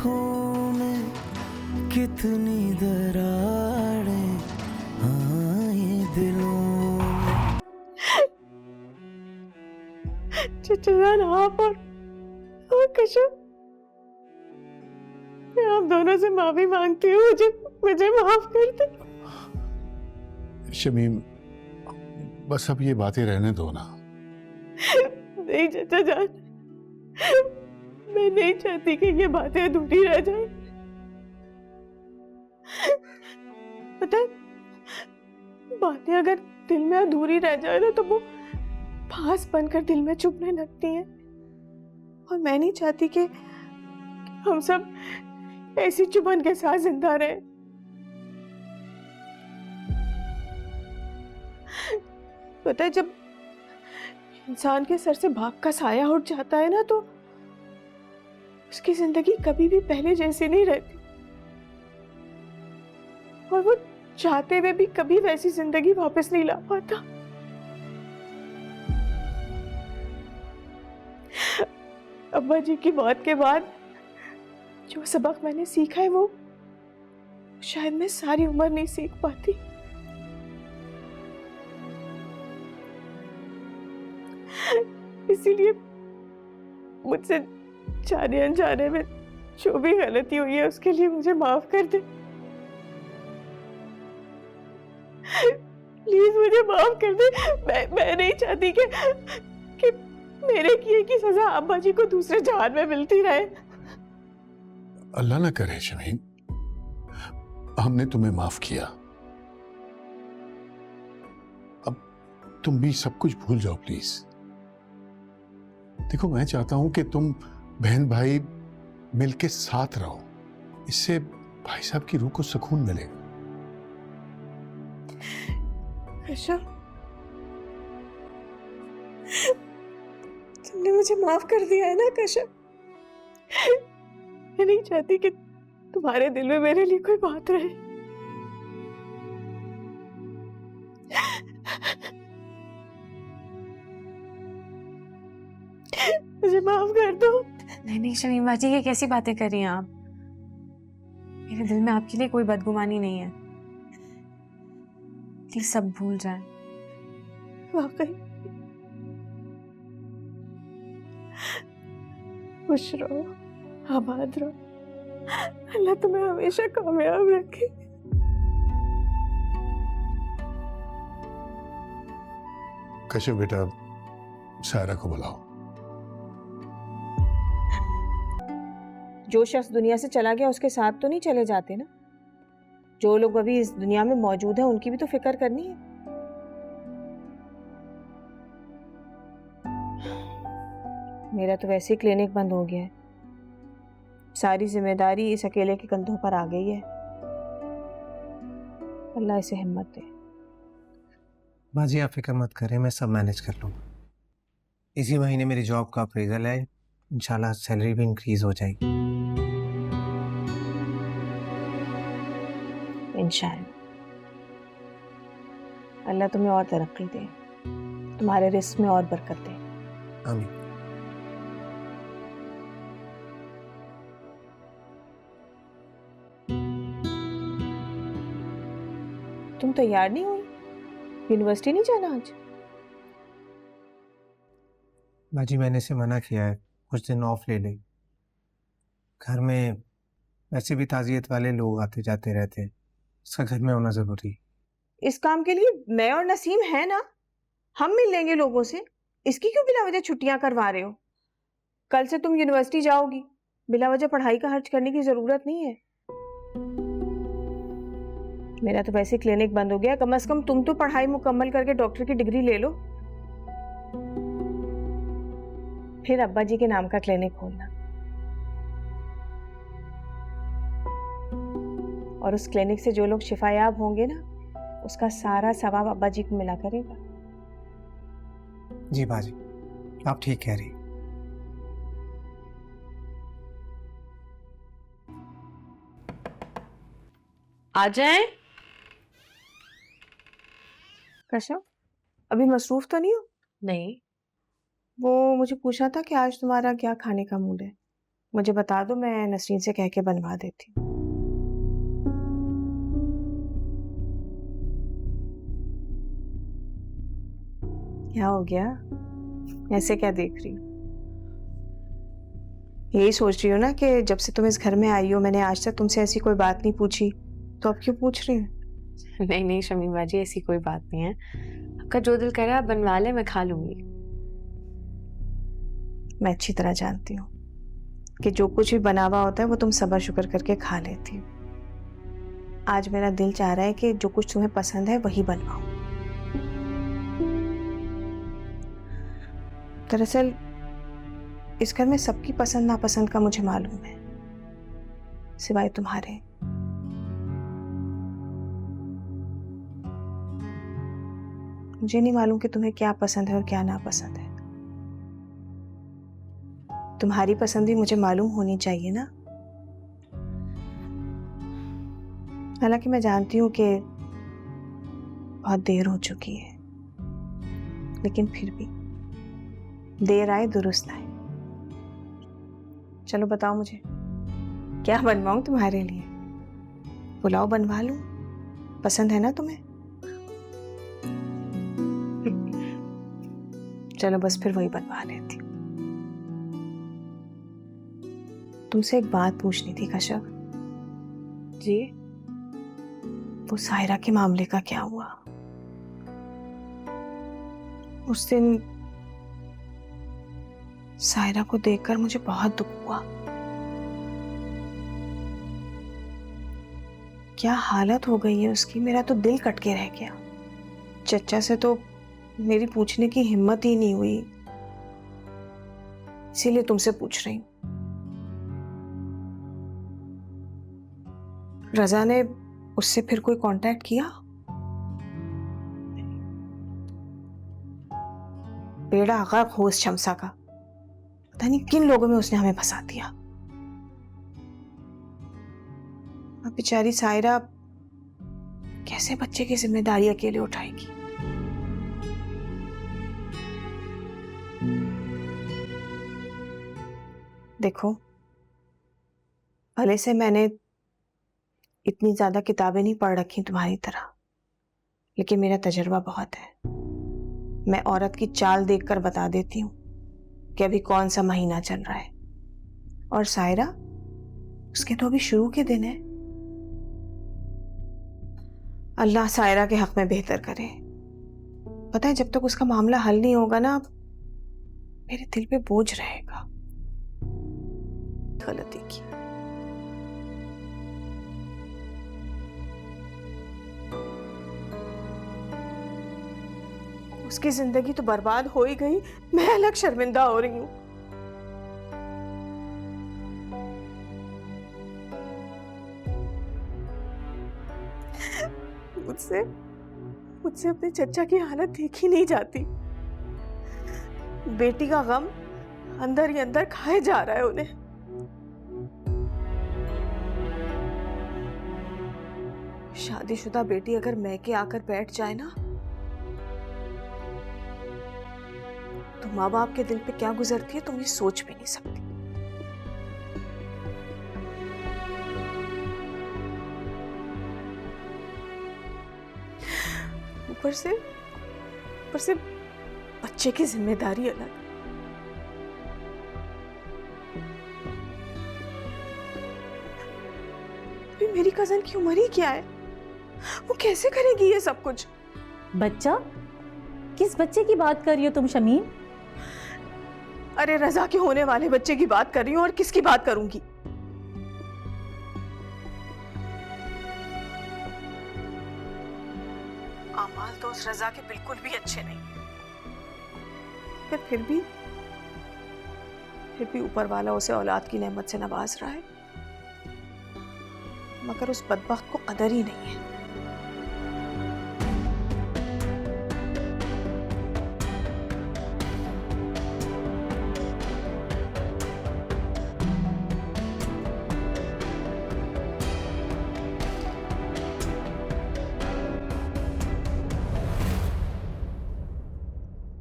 आँखों में कितनी दरारें, हाँ ये दिलों में। चचेरान आप और कश्यप, मैं आप दोनों से माफी मांगती हूँ, मुझे माफ कर दे। शमीम, बस अब ये बातें रहने दो ना। नहीं चाचा जान, मैं नहीं चाहती कि ये बातें अधूरी रह जाए। पता है, बातें अगर दिल में अधूरी रह जाए ना तो वो फांस बनकर दिल में चुभने लगती हैं, और मैं नहीं चाहती कि हम सब ऐसी चुभन के साथ जिंदा रहे। पता है, जब इंसान के सर से भाग का साया उठ जाता है ना तो उसकी जिंदगी कभी भी पहले जैसी नहीं रहती, और वो चाहते हुए भी कभी वैसी जिंदगी वापस नहीं ला पाता। अब्बा जी की मौत के बाद जो सबक मैंने सीखा है वो शायद मैं सारी उम्र नहीं सीख पाती। इसीलिए मुझसे जाने अनजाने में जो भी गलती हुई है उसके लिए मुझे माफ कर दे। प्लीज मुझे माफ कर दे। मैं नहीं चाहती कि मेरे किए की सजा अब्बा जी को दूसरे जहान में मिलती रहे। अल्लाह ना करे शमीम, हमने तुम्हें माफ किया, अब तुम भी सब कुछ भूल जाओ प्लीज। देखो, मैं चाहता हूं कि तुम बहन भाई मिलके साथ रहो, इससे भाई साहब की रूह को सुकून मिलेगा। कश्यप, तुमने मुझे माफ कर दिया है ना कश्यप? मैं नहीं चाहती कि तुम्हारे दिल में मेरे लिए कोई बात रहे। मुझे माफ कर दो। नहीं शमीमा जी, ये कैसी बातें कर रही हैं आप? मेरे दिल में आपके लिए कोई बदगुमानी नहीं है, प्लीज सब भूल जाएं। वाकई खुश रहो, आबाद रहो, अल्लाह तुम्हें हमेशा कामयाब रखे। कश्यप बेटा, सायरा को बुलाओ। जो शख्स दुनिया से चला गया उसके साथ तो नहीं चले जाते ना। जो लोग अभी इस दुनिया में मौजूद हैं उनकी भी तो फिक्र करनी है। मेरा तो वैसे ही क्लिनिक बंद हो गया है, सारी जिम्मेदारी इस अकेले के कंधों पर आ गई है। अल्लाह इसे हिम्मत दे। माँ जी, आप फिक्र मत करें, मैं सब मैनेज कर लूँगा। इसी महीने मेरी जॉब का अप्रेजल है, इंशाल्लाह सैलरी भी इंक्रीज हो जाएगी। इंशाल्लाह अल्लाह तुम्हें और तरक्की दे, तुम्हारे रिस्क में और बरकत दे। आमीन। तुम तैयार नहीं हुई? यूनिवर्सिटी नहीं जाना आज? माँ जी, मैंने इसे मना किया है, कुछ दिन ऑफ ले ले। घर में वैसे भी ताज़ियत वाले लोग आते जाते रहते हैं, इसका घर में होना जरूरी है। इस काम के लिए मैं और नसीम है ना, हम मिल लेंगे लोगों से। इसकी क्यों बिला वजह छुट्टियां करवा रहे हो? कल से तुम यूनिवर्सिटी जाओगी, बिला वजह पढ़ाई का खर्च करने की जरूरत नहीं है। मेरा तो वैसे क्लिनिक बंद हो गया, कम से कम तुम तो पढ़ाई मुकम्मल करके डॉक्टर की डिग्री ले लो, फिर अब्बा जी के नाम का क्लिनिक खोलना, और उस क्लिनिक से जो लोग शिफायाब होंगे ना, उसका सारा सवाब अब्बा जी को मिला करेगा। जी बाजी, आप ठीक कह रही। आ जाए। कश्यप, अभी मसरूफ तो नहीं हो? नहीं। वो मुझे पूछा था कि आज तुम्हारा क्या खाने का मूड है, मुझे बता दो, मैं नसरीन से कह के बनवा देती हूँ। क्या हो गया, ऐसे क्या देख रही हो? यही सोच रही हो ना कि जब से तुम इस घर में आई हो मैंने आज तक तुमसे ऐसी कोई बात नहीं पूछी, तो अब क्यों पूछ रही हो? नहीं नहीं शमीम बाजी, ऐसी कोई बात नहीं है। आपका जो दिल करे आप बनवा ले, मैं खा लूंगी। मैं अच्छी तरह जानती हूँ कि जो कुछ भी बना हुआ होता है वो तुम सब्र शुक्र करके खा लेती हो। आज मेरा दिल चाह रहा है कि जो कुछ तुम्हें पसंद है वही बनवाऊं। दरअसल इस घर में सबकी पसंद नापसंद का मुझे मालूम है, सिवाय तुम्हारे। मुझे नहीं मालूम कि तुम्हें क्या पसंद है और क्या नापसंद है। तुम्हारी पसंद भी मुझे मालूम होनी चाहिए ना। हालांकि मैं जानती हूं कि बहुत देर हो चुकी है, लेकिन फिर भी देर आए दुरुस्त आए। चलो बताओ मुझे क्या बनवाऊं तुम्हारे लिए? पुलाव बनवा लूं? पसंद है ना तुम्हें? चलो बस फिर वही बनवा लेती हूँ। तुमसे एक बात पूछनी थी कशफ। जी? वो सायरा के मामले का क्या हुआ? उस दिन सायरा को देखकर मुझे बहुत दुख हुआ। क्या हालत हो गई है उसकी, मेरा तो दिल कट के रह गया। चचा से तो मेरी पूछने की हिम्मत ही नहीं हुई, इसीलिए तुमसे पूछ रही हूँ। रजा ने उससे फिर कोई कांटेक्ट किया? बेड़ा गर्क हो उस शमसा का, पता नहीं किन लोगों में उसने हमें फंसा दिया। अब बेचारी सायरा कैसे बच्चे की जिम्मेदारी अकेले उठाएगी? देखो, भले से मैंने इतनी ज्यादा किताबें नहीं पढ़ रखी तुम्हारी तरह, लेकिन मेरा तजुर्बा बहुत है। मैं औरत की चाल देखकर बता देती हूँ कि अभी कौन सा महीना चल रहा है। और सायरा, उसके तो अभी शुरू के दिन है। अल्लाह सायरा के हक में बेहतर करे। पता है, जब तक उसका मामला हल नहीं होगा ना, मेरे दिल पे बोझ रहेगा। गलती की। उसकी जिंदगी तो बर्बाद हो ही गई, मैं अलग शर्मिंदा हो रही हूं। मुझसे मुझसे अपने चचा की हालत देखी नहीं जाती। बेटी का गम अंदर ही अंदर खाए जा रहा है उन्हें। शादीशुदा बेटी अगर मैके आकर बैठ जाए ना, तो माँ बाप के दिल पे क्या गुजरती है तुम ये सोच भी नहीं सकती। ऊपर से बच्चे की जिम्मेदारी अलग। अभी मेरी कजन की उम्र ही क्या है, वो कैसे करेगी ये सब कुछ? बच्चा? किस बच्चे की बात कर रही हो तुम शमीम? अरे रजा के होने वाले बच्चे की बात कर रही हूँ, और किसकी बात करूंगी? आमाल तो उस रजा के बिल्कुल भी अच्छे नहीं, फिर भी ऊपर वाला उसे औलाद की नेमत से नवाज रहा है, मगर उस बदबख्त को कदर ही नहीं है।